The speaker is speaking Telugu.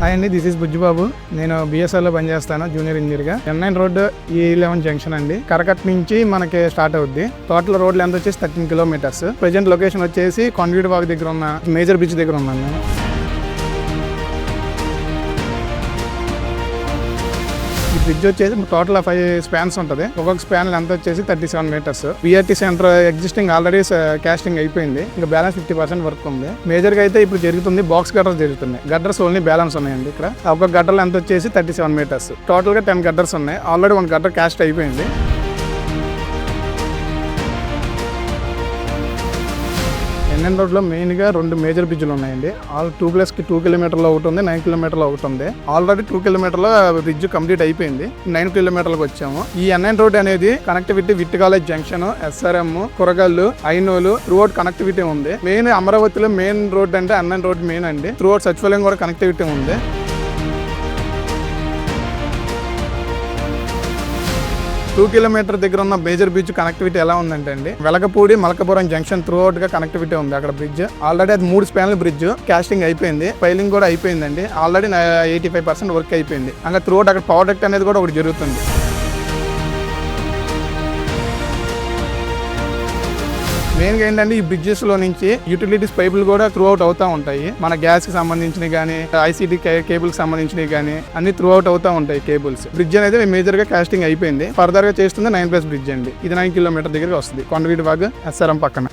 హాయ్ అండి, దిస్ ఇస్ బుజ్జిబాబు. నేను BSR లో పనిచేస్తాను జూనియర్ ఇంజనీర్ గా. N9 రోడ్ E11 జంక్షన్ అండి. కరకట్ నుంచి మనకి స్టార్ట్ అవుద్ది. టోటల్ రోడ్ లెంత్ వచ్చేసి 13 కిలోమీటర్స్. ప్రెజెంట్ లొకేషన్ వచ్చేసి కాన్వీట్ వాక్ దగ్గర ఉన్న మేజర్ బ్రిడ్జ్ దగ్గర ఉన్నాను నేను. ఈ బ్రిడ్జ్ వచ్చేసి టోటల్ 5 స్పాన్స్ ఉంటుంది. ఒక్కొక్క స్పాన్ లెంత్ వచ్చేసి 37 meters. BRT centre existing already casting అయిపోయింది. ఇంకా బ్యాలెన్స్ 50% వర్క్ ఉంది. మేజర్ గా అయితే ఇప్పుడు జరుగుతుంది బాక్స్ గడ్డర్స్ జరుగుతున్నాయి. గడ్డర్స్ ఓన్లీ బ్యాలెన్స్ ఉన్నాయండి. ఇక్కడ ఒక్కొక్క గడ్డర్ లెంత్ వచ్చేసి 37 మీటర్స్. టోటల్ గా 10 గడ్డర్స్ ఉన్నాయి. ఆల్రెడీ 1 గడ్డర్ కాస్ట్ అయిపోయింది. NN రోడ్ లో మెయిన్ గా 2 మేజర్ బ్రిడ్జ్లు ఉన్నాయండి. ఆల్ 2+ కి 2 కిలోమీటర్లో ఒకటి ఉంది, 9 కిలోమీటర్లో ఒకటి ఉంది. ఆల్రెడీ 2 కిలోమీటర్ల బ్రిడ్జ్ కంప్లీట్ అయిపోయింది. 9 కిలోమీటర్లకు వచ్చాము. ఈ NN రోడ్ అనేది connectivity with college junction, SRM, Kuragallu, Ainolu throughout connectivity ఉంది. మెయిన్ అమరావతిలో మెయిన్ రోడ్ అంటే NN రోడ్ మెయిన్ అండి. త్రూ అవుట్ సచివాలయం కూడా కనెక్టివిటీ ఉంది. 2 కిలోమీటర్ దగ్గర ఉన్న మేజర్ బ్రిడ్జ్ కనెక్టివిటీ ఎలా ఉందంటే అండి, వెలగపూడి మలకపురం జంక్షన్ త్రూ అవుట్ గా కనెక్టివిటీ ఉంది. అక్కడ బ్రిడ్జ్ ఆల్రెడీ అది 3 స్పాన్ల బ్రిడ్జ్ కాస్టింగ్ అయిపోయింది. ఫైలింగ్ కూడా అయిపోయిందండి. ఆల్రెడీ 85% వర్క్ అయిపోయింది. ఇంకా త్రూ అవుట్ అక్కడ పవర్ డక్ట్ అనేది కూడా ఒకటి జరుగుతుంది. మెయిన్గా ఏంటంటే ఈ బ్రిడ్జెస్ లో నుంచి యూటిలిటీస్ పైపులు కూడా త్రూ అవుట్ అవుతా ఉంటాయి. మన గ్యాస్ కి సంబంధించినవి కానీ, ICT కేబుల్ కి సంబంధించినవి కానీ అన్ని త్రూ అవుట్ అవుతా ఉంటాయి కేబుల్స్. బ్రిడ్జ్ అనేది మేజర్ గా కాస్టింగ్ అయిపోయింది. ఫర్దర్ గా చేస్తుంది 9+ బ్రిడ్జ్ అండి. ఇది 9 కిలోమీటర్ దగ్గర వస్తుంది. కాన్వీట్ వాగ్ SRM పక్కన.